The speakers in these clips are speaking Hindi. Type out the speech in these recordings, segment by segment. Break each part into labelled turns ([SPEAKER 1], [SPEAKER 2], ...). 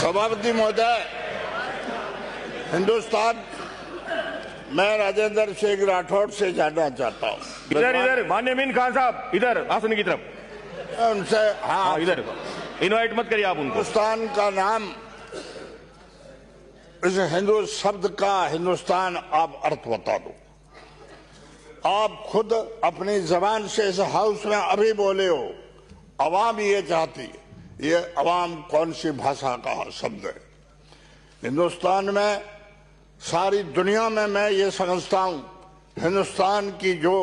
[SPEAKER 1] सभापति महोदय, हिंदुस्तान, मैं राजेंद्र सिंह राठौड़ से जानना चाहता हूँ।
[SPEAKER 2] इधर माननीय मीन खान साहब, इधर आसन की तरफ
[SPEAKER 1] उनसे, हाँ
[SPEAKER 2] इधर इनवाइट मत करिए आप उनको।
[SPEAKER 1] हिंदुस्तान का नाम, इस हिंदू शब्द का हिंदुस्तान आप अर्थ बता दो। आप खुद अपनी जबान से इस हाउस में अभी बोले हो, अवाम ये चाहती है। ये अवाम कौन सी भाषा का शब्द है? हिंदुस्तान में, सारी दुनिया में मैं ये समझता हूं, हिंदुस्तान की जो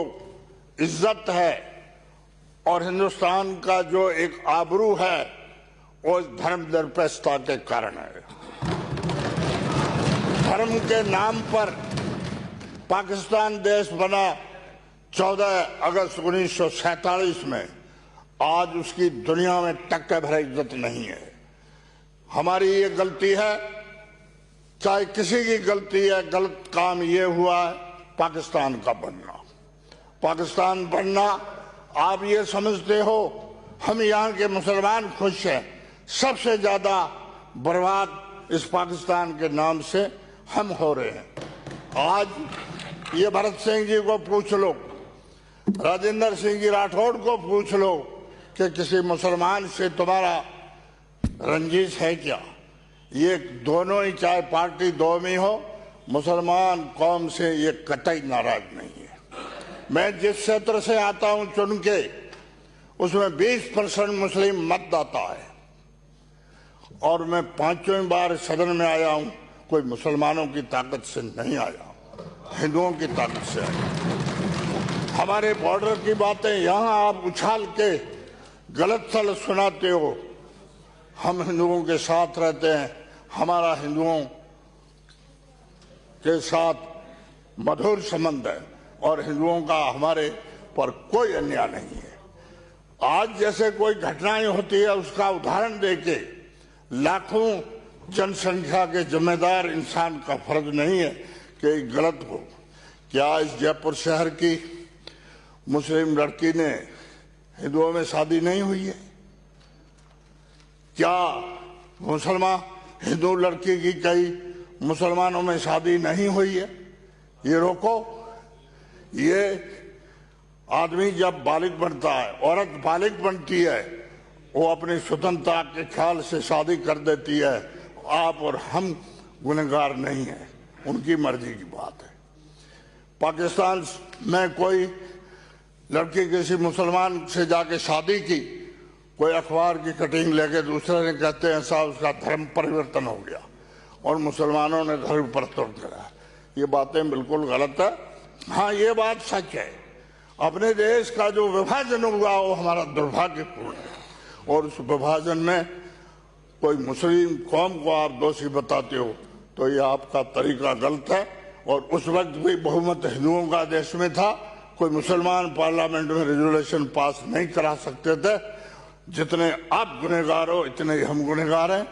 [SPEAKER 1] इज्जत है और हिंदुस्तान का जो एक आबरू है, वो धर्मनिरपेक्षता के कारण है। धर्म के नाम पर पाकिस्तान देश बना 14 अगस्त 1947 में, आज उसकी दुनिया में टक्के भर इज्जत नहीं है। हमारी ये गलती है, चाहे किसी की गलती है, गलत काम ये हुआ है पाकिस्तान का बनना। पाकिस्तान बनना, आप ये समझते हो हम यहाँ के मुसलमान खुश हैं, सबसे ज्यादा बर्बाद इस पाकिस्तान के नाम से हम हो रहे हैं। आज ये भरत सिंह जी को पूछ लो, राजेंद्र सिंह जी राठौड़ को पूछ लो कि किसी मुसलमान से तुम्हारा रंजिश है क्या? ये दोनों ही, चाहे पार्टी दो में हो, मुसलमान कौम से ये कतई नाराज नहीं है। मैं जिस क्षेत्र से आता हूं चुन के, उसमें 20% मुस्लिम मतदाता है और मैं 5वीं बार सदन में आया हूं। कोई मुसलमानों की ताकत से नहीं आया, हिंदुओं की ताकत से आया। हमारे बॉर्डर की बातें यहां आप उछाल के गलत सलत सुनाते हो। हम हिंदुओं के साथ रहते हैं, हमारा हिंदुओं के साथ मधुर संबंध है और हिंदुओं का हमारे पर कोई अन्याय नहीं है। आज जैसे कोई घटनाएं होती है, उसका उदाहरण देके लाखों जनसंख्या के जिम्मेदार इंसान का फर्ज नहीं है कि गलत हो। क्या इस जयपुर शहर की मुस्लिम लड़की ने हिंदुओं में शादी नहीं हुई है? क्या मुसलमान हिंदू लड़की की कई मुसलमानों में शादी नहीं हुई है? ये रोको। ये आदमी जब बालिग बनता है, औरत बालिग बनती है, वो अपनी स्वतंत्रता के ख्याल से शादी कर देती है। आप और हम गुनहगार नहीं हैं, उनकी मर्जी की बात है। पाकिस्तान में कोई लड़की किसी मुसलमान से जाके शादी की, कोई अखबार की कटिंग लेके दूसरे ने कहते हैं साहब उसका धर्म परिवर्तन हो गया और मुसलमानों ने धर्म परिवर्तन करा। ये बातें बिल्कुल गलत है। हाँ, ये बात सच है, अपने देश का जो विभाजन हुआ वो हमारा दुर्भाग्यपूर्ण है और उस विभाजन में कोई मुस्लिम कौम को आप दोषी बताते हो तो ये आपका तरीका गलत है। और उस वक्त भी बहुमत हिंदुओं का देश में था, कोई मुसलमान पार्लियामेंट में रेजोल्यूशन पास नहीं करा सकते थे। जितने आप गुनहगार हो, इतने ही हम गुनहगार हैं।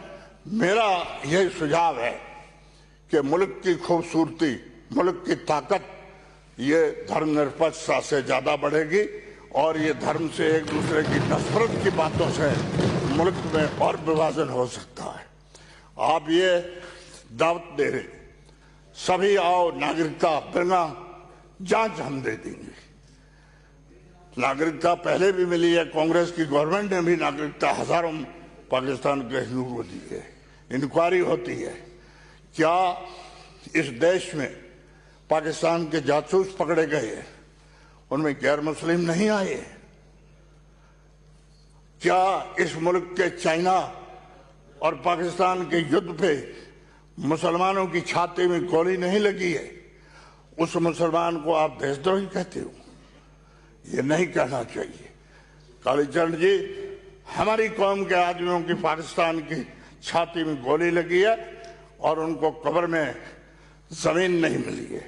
[SPEAKER 1] मेरा यही सुझाव है कि मुल्क की खूबसूरती, मुल्क की ताकत, ये धर्मनिरपेक्षता से ज्यादा बढ़ेगी और ये धर्म से एक दूसरे की नफरत की बातों से मुल्क में और विभाजन हो सकता है। आप ये दावत दे रहे, सभी आओ, नागरिकता बिना जांच हम दे देंगे। नागरिकता पहले भी मिली है, कांग्रेस की गवर्नमेंट ने भी नागरिकता हजारों पाकिस्तान के हिंदू को दी है। इंक्वायरी होती है। क्या इस देश में पाकिस्तान के जासूस पकड़े गए, उनमें गैर मुस्लिम नहीं आए? क्या इस मुल्क के चाइना और पाकिस्तान के युद्ध पे मुसलमानों की छाती में गोली नहीं लगी है? उस मुसलमान को आप देशद्रोही कहते हो? ये नहीं कहना चाहिए। कालीचरण जी, हमारी कौम के आदमियों की पाकिस्तान की छाती में गोली लगी है और उनको कब्र में जमीन नहीं मिली है।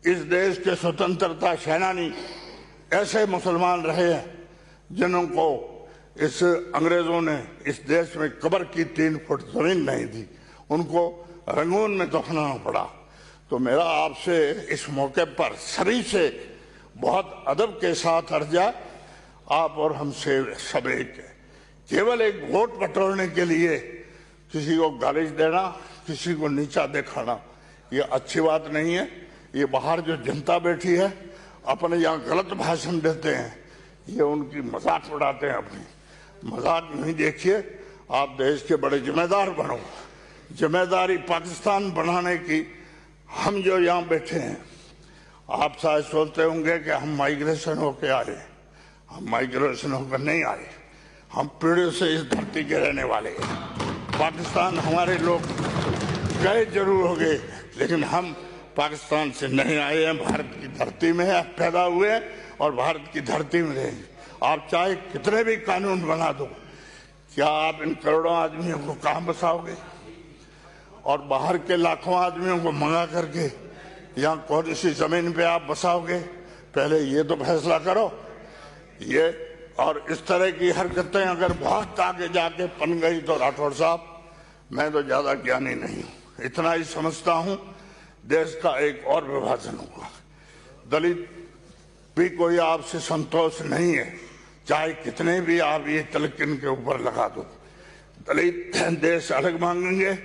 [SPEAKER 1] इस देश के स्वतंत्रता सेनानी ऐसे मुसलमान रहे हैं जिनको इस अंग्रेजों ने इस देश में कब्र की 3 फुट जमीन नहीं दी, उनको रंगून में दफनाना पड़ा। तो मेरा आपसे इस मौके पर सभी से बहुत अदब के साथ अर्जा, आप और हमसे सब एक है। केवल एक वोट बटोरने के लिए किसी को गालिश देना, किसी को नीचा दिखाना, ये अच्छी बात नहीं है। ये बाहर जो जनता बैठी है अपने यहाँ गलत भाषण देते हैं, ये उनकी मजाक उड़ाते हैं। अपनी मजाक नहीं देखिए, आप देश के बड़े जिम्मेदार बनो। जिम्मेदारी पाकिस्तान बनाने की हम जो यहाँ बैठे हैं, आप शायद सोचते होंगे कि हम माइग्रेशन होके आए। हम माइग्रेशन होकर नहीं आए, हम पीढ़ियों से इस धरती के रहने वाले हैं। पाकिस्तान हमारे लोग गए जरूर हो गए, लेकिन हम पाकिस्तान से नहीं आए हैं, भारत की धरती में है, पैदा हुए हैं और भारत की धरती में रहेंगे। आप चाहे कितने भी कानून बना दो, क्या आप इन करोड़ों आदमियों को कहाँ बसाओगे? और बाहर के लाखों आदमियों को मंगा करके यहाँ कौन सी जमीन पे आप बसाओगे? पहले ये तो फैसला करो। ये और इस तरह की हरकतें अगर बहुत आगे जाके पन गई तो राठौड़ साहब, मैं तो ज्यादा ज्ञानी नहीं हूँ, इतना ही समझता हूँ देश का एक और विभाजन होगा। दलित भी कोई आपसे संतोष नहीं है, चाहे कितने भी आप ये तलकिन के ऊपर लगा दो। दलित देश अलग मांगेंगे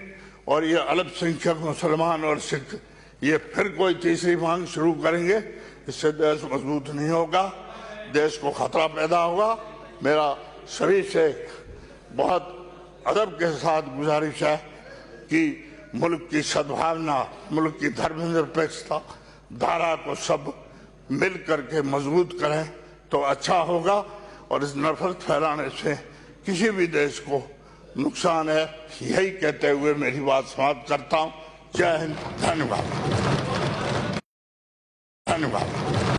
[SPEAKER 1] और ये अल्पसंख्यक मुसलमान और सिख ये फिर कोई तीसरी मांग शुरू करेंगे। इससे देश मजबूत नहीं होगा, देश को खतरा पैदा होगा। मेरा सभी से बहुत अदब के साथ गुजारिश है कि मुल्क की सद्भावना, मुल्क की धर्मनिरपेक्षता धारा को सब मिल करके मजबूत करें तो अच्छा होगा। और इस नफरत फैलाने से किसी भी देश को नुकसान है। यही कहते हुए मेरी बात समाप्त करता हूँ। जय हिंद, धन्यवाद।